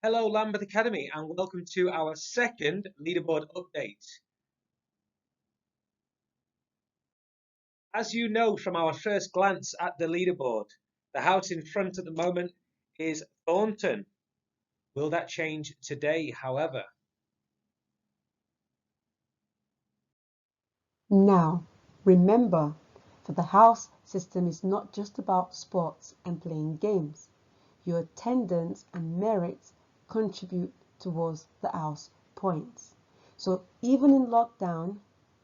Hello Lambeth Academy and welcome to our second leaderboard update. As you know from our first glance at the leaderboard, the house in front at the moment is Thornton. Will that change today, however? Now, remember that the house system is not just about sports and playing games. Your attendance and merits contribute towards the house points. So even in lockdown,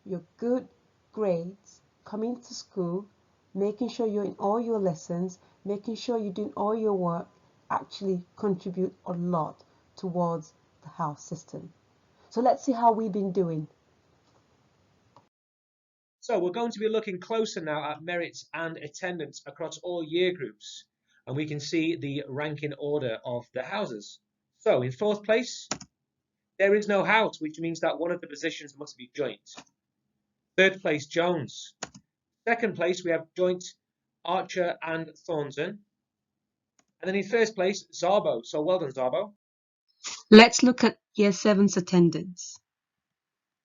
your good grades, coming to school, making sure you're in all your lessons, making sure you're doing all your work actually contribute a lot towards the house system. So let's see how we've been doing. So we're going to be looking closer now at merits and attendance across all year groups, and we can see the ranking order of the houses. So in fourth place, there is no house, which means that one of the positions must be joint. Third place, Jones. Second place, we have joint Archer and Thornton. And then in first place, Szabo. So well done, Szabo. Let's look at Year 7's attendance.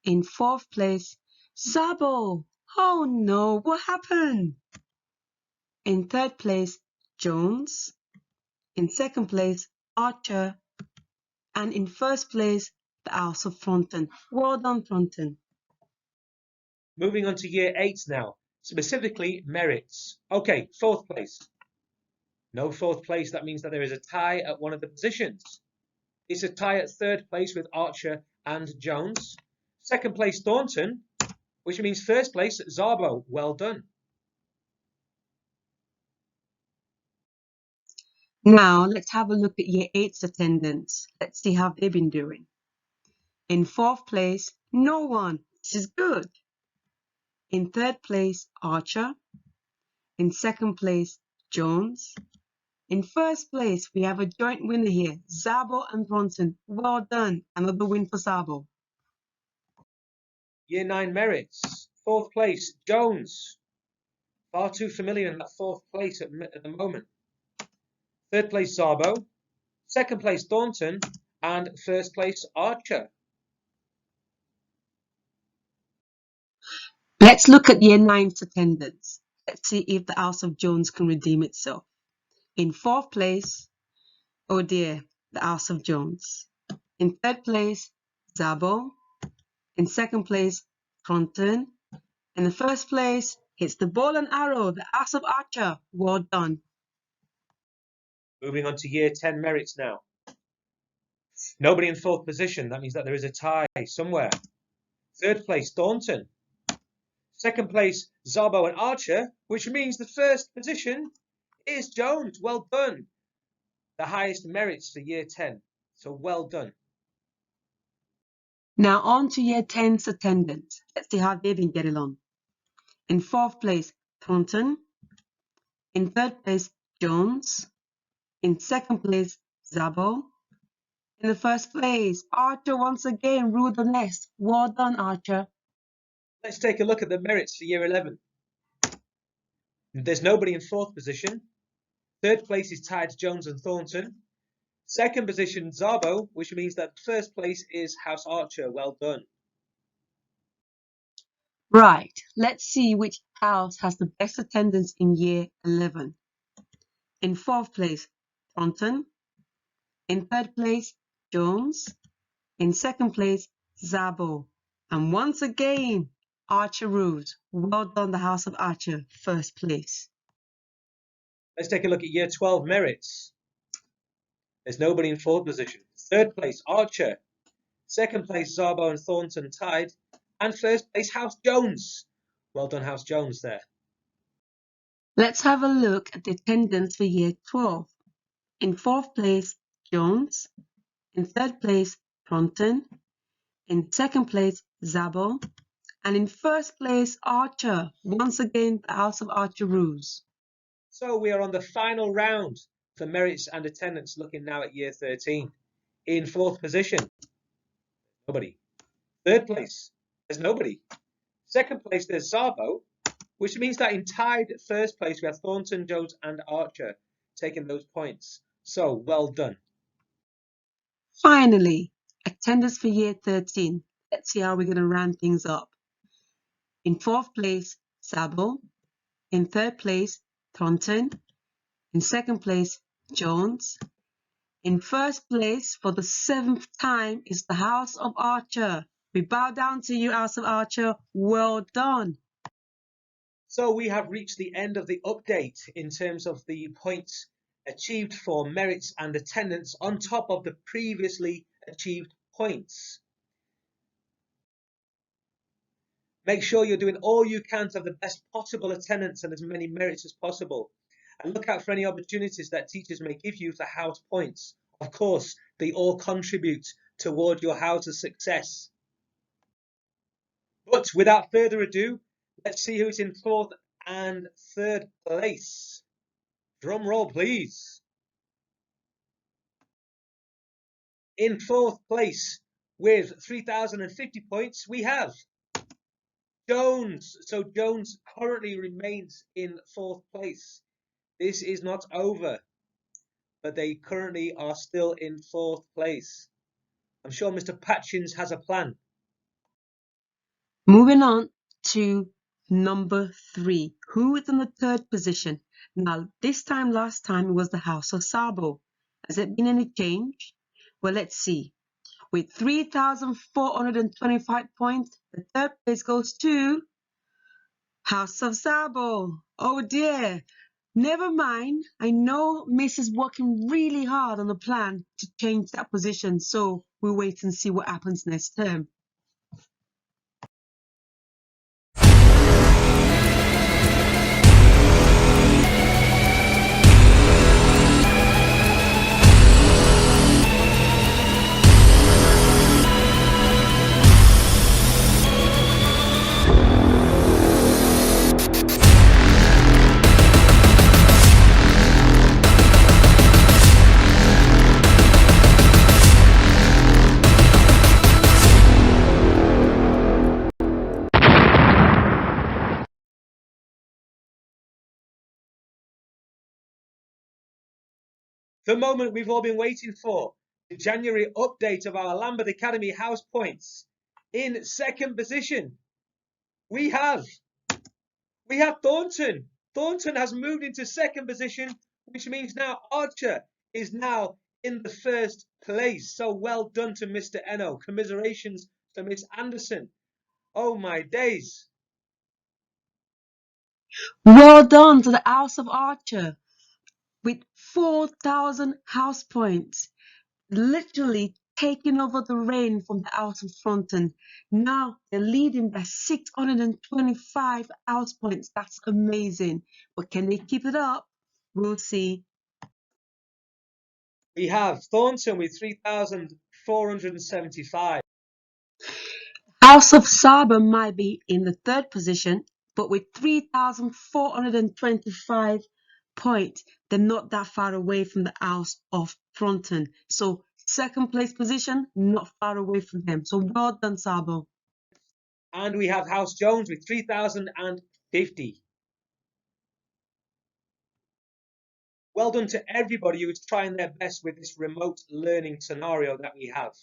In fourth place, Szabo. Oh no, what happened? In third place, Jones. In second place, Archer. And in first place, the House of Thornton. Well done, Thornton. Moving on to year 8 now, specifically merits. Okay, fourth place. No fourth place, that means that there is a tie at one of the positions. It's a tie at third place with Archer and Jones. Second place, Thornton, which means first place, Szabo. Well done. Now, let's have a look at Year 8's attendance. Let's see how they've been doing. In fourth place, no one. This is good. In third place, Archer. In second place, Jones. In first place, we have a joint winner here, Szabo and Thornton. Well done. Another win for Szabo. Year 9 merits. Fourth place, Jones. Far too familiar in that fourth place at the moment. Third place, Szabo. Second place, Thornton. And first place, Archer. Let's look at Year 9's attendance. Let's see if the House of Jones can redeem itself. In fourth place, oh dear, the House of Jones. In third place, Szabo. In second place, Thornton. In the first place, it's the Ball and Arrow, the House of Archer. Well done. Moving on to year 10 merits now. Nobody in fourth position. That means that there is a tie somewhere. Third place, Thornton. Second place, Szabo and Archer, which means the first position is Jones. Well done. The highest merits for year 10. So well done. Now on to Year 10's attendance. Let's see how they've been getting on. In fourth place, Thornton. In third place, Jones. In second place, Szabo. In the first place, Archer once again ruled the nest. Well done, Archer. Let's take a look at the merits for year 11. There's nobody in fourth position. Third place is tied to Jones and Thornton. Second position, Szabo, which means that first place is House Archer. Well done. Right, let's see which house has the best attendance in Year 11. In fourth place, Thornton. In third place, Jones. In second place, Szabo. And once again, Archer rules. Well done, the House of Archer, first place. Let's take a look at year 12 merits. There's nobody in fourth position. Third place, Archer. Second place, Szabo and Thornton tied. And first place, House Jones. Well done, House Jones there. Let's have a look at the attendance for Year 12. In fourth place, Jones. In third place, Thornton. In second place, Szabo. And in first place, Archer. Once again, the House of Archer rules. So we are on the final round for merits and attendance, looking now at year 13. In fourth position, nobody. Third place, there's nobody. Second place, there's Szabo, which means that in tied first place, we have Thornton, Jones and Archer taking those points. So well done. finally, attendance for year 13. Let's see how we're going to round things up. In 4th place, Sabo. In 3rd place, Thornton. In 2nd place, Jones. In 1st place, for the 7th time, is the House of Archer. We bow down to you, House of Archer. Well done. So we have reached the end of the update in terms of the points achieved for merits and attendance on top of the previously achieved points. Make sure you're doing all you can to have the best possible attendance and as many merits as possible. And look out for any opportunities that teachers may give you for house points. Of course, they all contribute toward your house's success. But without further ado, let's see who's in 4th and 3rd place. Drum roll, please. In 4th place, with 3,050 points, we have Jones. So Jones currently remains in 4th place. This is not over, but they currently are still in 4th place. I'm sure Mr. Patchins has a plan. Moving on to number 3. Who is in the 3rd position? Now, this time last time it was the House of Sabo. Has there been any change? Well, let's see. With 3,425 points, the 3rd place goes to House of Sabo. Oh dear. Never mind. I know Miss is working really hard on a plan to change that position, so we'll wait and see what happens next term. The moment we've all been waiting for, the January update of our Lambeth Academy house points. In 2nd position, we have Thornton. Thornton has moved into 2nd position, which means now Archer is now in the 1st place. So well done to Mr. Eno. Commiserations to Miss Anderson. Oh my days. Well done to the House of Archer with 4,000 house points, literally taking over the reign from the House of Thornton. Now they're leading by 625 house points. That's amazing. But can they keep it up? We'll see. We have Thornton with 3,475. House of Sabo might be in the 3rd position, but with 3,425 points, they're not that far away from the House of Thornton. So 2nd place position, not far away from them. So well done, Sabo. And we have House Jones with 3,050. Well done to everybody who is trying their best with this remote learning scenario that we have.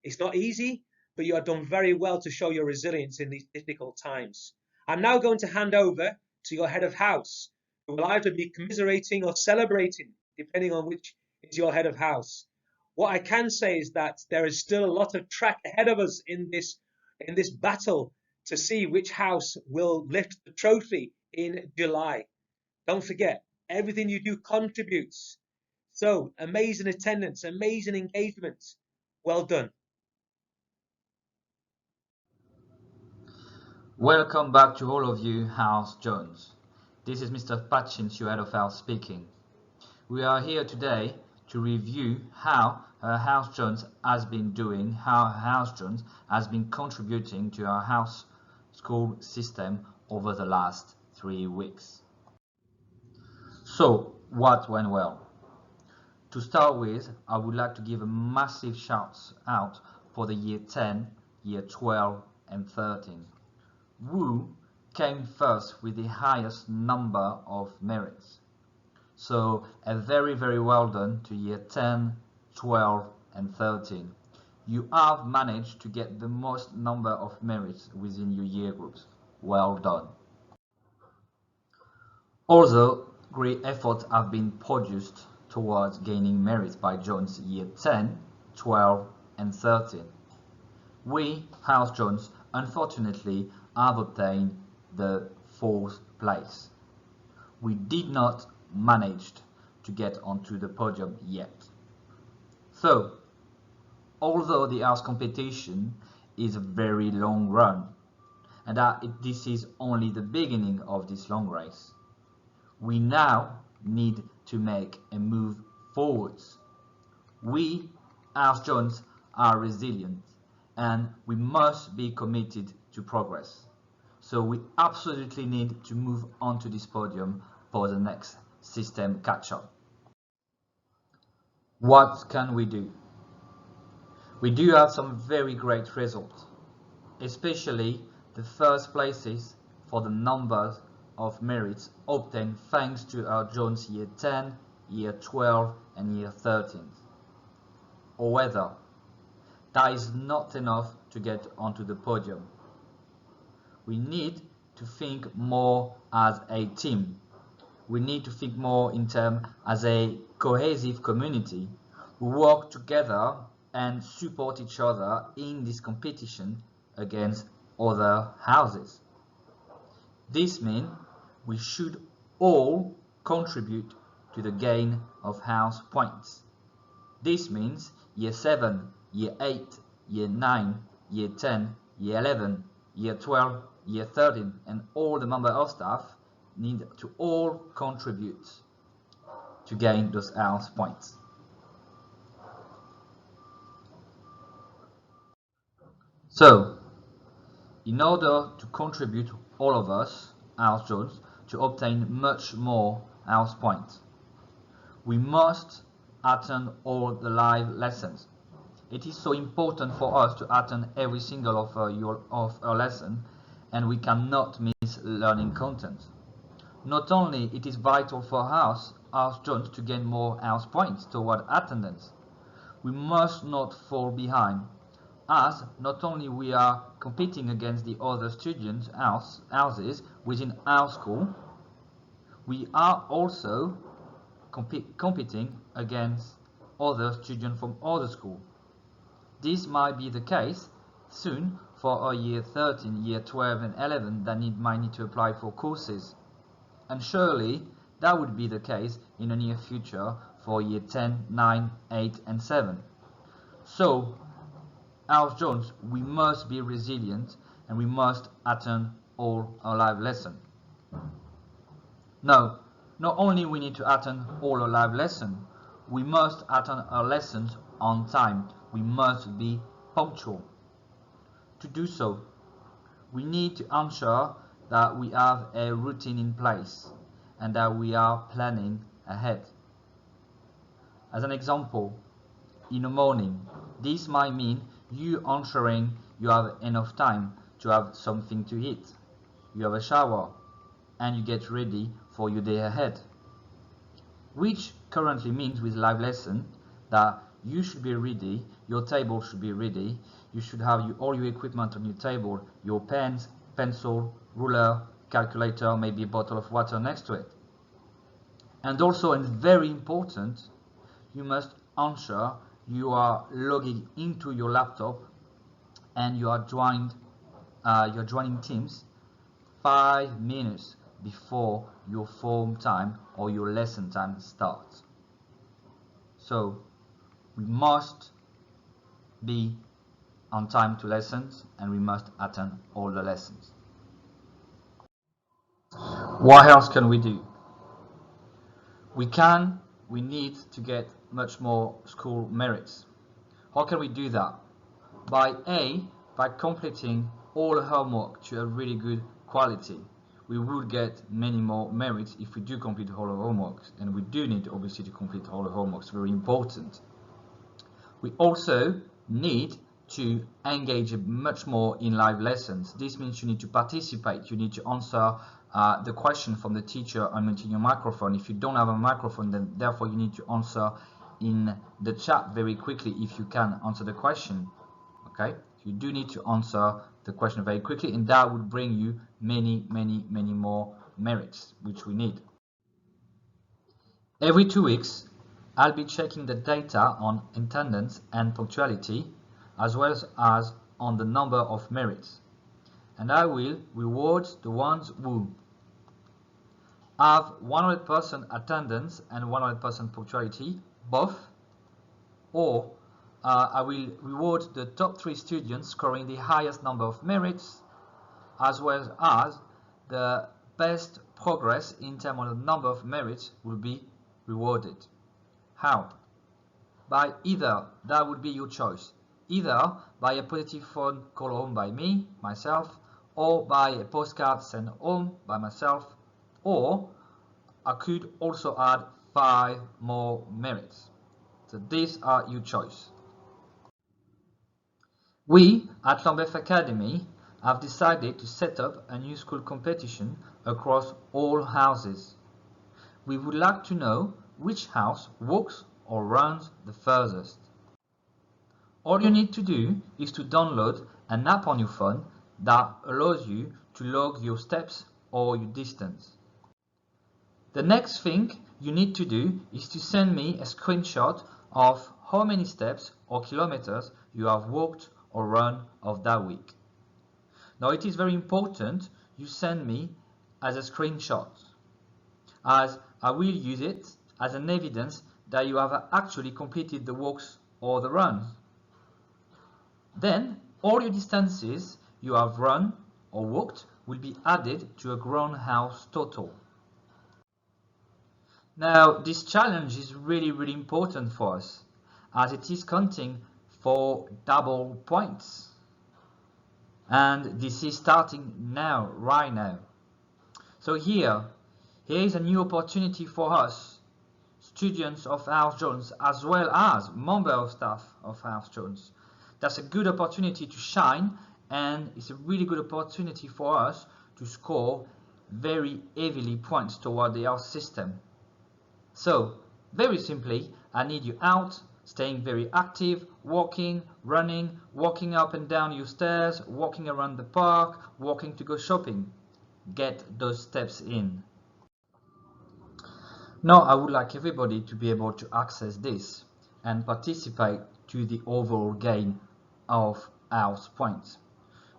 It's not easy, but you have done very well to show your resilience in these difficult times. I'm now going to hand over to your head of house, who will either be commiserating or celebrating, depending on which is your head of house. What I can say is that there is still a lot of track ahead of us in this battle to see which house will lift the trophy in July. Don't forget, everything you do contributes. So, amazing attendance, amazing engagement. Well done. Welcome back to all of you, House Jones. This is Mr. Patchins, your head of house speaking. We are here today to review how House Jones has been doing, how House Jones has been contributing to our house school system over the last 3 weeks. So, what went well? To start with, I would like to give a massive shout out for the year 10, year 12 and 13. Wu came first with the highest number of merits. So a very well done to year 10, 12 and 13. You have managed to get the most number of merits within your year groups. Well done. Although great efforts have been produced towards gaining merits by Jones year 10, 12 and 13, we, House Jones, unfortunately have obtained the 4th place. We did not manage to get onto the podium yet. So, although the house competition is a very long run, and that this is only the beginning of this long race, we now need to make a move forwards. We, House Jones, are resilient and we must be committed to progress. So we absolutely need to move on to this podium for the next system catch-up. What can we do? We do have some very great results, especially the first places for the numbers of merits obtained thanks to our Jones year 10, year 12 and year 13. However, that is not enough to get onto the podium. We need to think more as a team. We need to think more in terms as a cohesive community who work together and support each other in this competition against other houses. This means we should all contribute to the gain of house points. This means year 7, year 8, year 9, year 10, year 11, year 12, year 13 and all the member of staff need to all contribute to gain those house points. So, in order to contribute all of us, House Jones, to obtain much more house points, we must attend all the live lessons. It is so important for us to attend every single of our lesson, and we cannot miss learning content. Not only it is vital for House Jones to gain more house points toward attendance, we must not fall behind, as not only we are competing against the other students' houses within our school, we are also competing against other students from other schools. This might be the case soon for our year 13, year 12 and 11 that might need to apply for courses. And surely that would be the case in the near future for year 10, 9, 8 and 7. So, House Jones, we must be resilient and we must attend all our live lessons. Now, not only we need to attend all our live lessons, we must attend our lessons on time. We must be punctual. To do so, we need to ensure that we have a routine in place and that we are planning ahead. As an example, in the morning, this might mean you ensuring you have enough time to have something to eat, you have a shower, and you get ready for your day ahead. Which currently means with live lesson that you should be ready, your table should be ready, you should have all your equipment on your table, your pens, pencil, ruler, calculator, maybe a bottle of water next to it. And also, and very important, you must ensure you are logging into your laptop and you are joining Teams 5 minutes before your form time or your lesson time starts. So we must be on time to lessons and we must attend all the lessons. What else can we do? We need to get much more school merits. How can we do that? By completing all homework to a really good quality. We would get many more merits if we do complete all our homeworks, and we do need obviously to complete all the homeworks, very important. We also need to engage much more in live lessons. This means you need to participate, you need to answer the question from the teacher unmuting your microphone. If you don't have a microphone, then therefore you need to answer in the chat very quickly if you can answer the question. Okay, you do need to answer the question very quickly, and that would bring you many more merits, which we need. Every 2 weeks, I'll be checking the data on attendance and punctuality, as well as on the number of merits, and I will reward the ones who have 100% attendance and 100% punctuality, both, or I will reward the top 3 students scoring the highest number of merits, as well as the best progress in terms of the number of merits will be rewarded. How? By either, that would be your choice, either by a positive phone call home by myself, or by a postcard sent home by myself, or I could also add 5 more merits. So these are your choice. We at Lambeth Academy have decided to set up a new school competition across all houses. We would like to know which house walks or runs the furthest. All you need to do is to download an app on your phone that allows you to log your steps or your distance. The next thing you need to do is to send me a screenshot of how many steps or kilometers you have walked or run of that week. Now it is very important you send me as a screenshot, as I will use it as an evidence that you have actually completed the walks or the runs. Then all your distances you have run or walked will be added to a grown house total. Now this challenge is really important for us, as it is counting for double points, and this is starting now, right now. So here is a new opportunity for us, students of House Jones, as well as members of staff of House Jones. That's a good opportunity to shine, and it's a really good opportunity for us to score very heavily points toward the house system. So very simply, I need you out, staying very active, walking, running, walking up and down your stairs, walking around the park, walking to go shopping. Get those steps in. Now I would like everybody to be able to access this and participate to the overall gain of house points.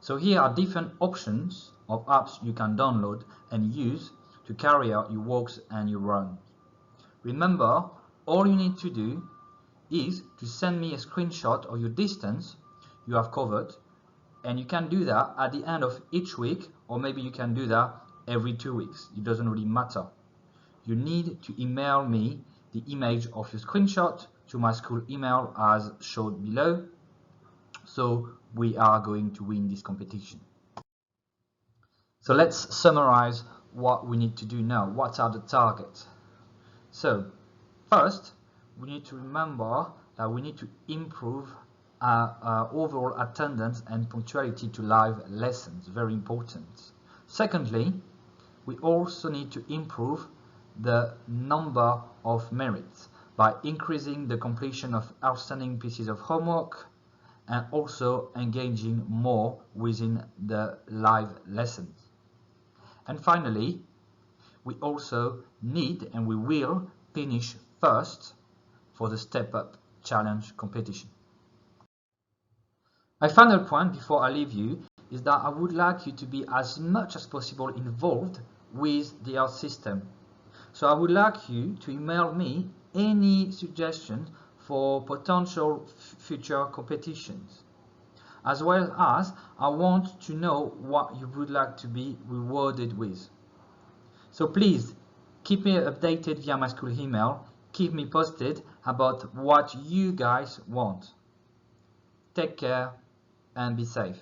So here are different options of apps you can download and use to carry out your walks and your runs. Remember, all you need to do is to send me a screenshot of your distance you have covered, and you can do that at the end of each week, or maybe you can do that every 2 weeks. It doesn't really matter. You need to email me the image of your screenshot to my school email as shown below. So we are going to win this competition. So let's summarize what we need to do now. What are the targets? So first, we need to remember that we need to improve our overall attendance and punctuality to live lessons. Very important. Secondly, we also need to improve the number of merits by increasing the completion of outstanding pieces of homework and also engaging more within the live lessons. And finally, we also need, and we will, finish first for the Step Up Challenge competition. My final point before I leave you is that I would like you to be as much as possible involved with the art system. So I would like you to email me any suggestions for potential future competitions, as well as I want to know what you would like to be rewarded with. So please keep me updated via my school email, keep me posted about what you guys want. Take care and be safe.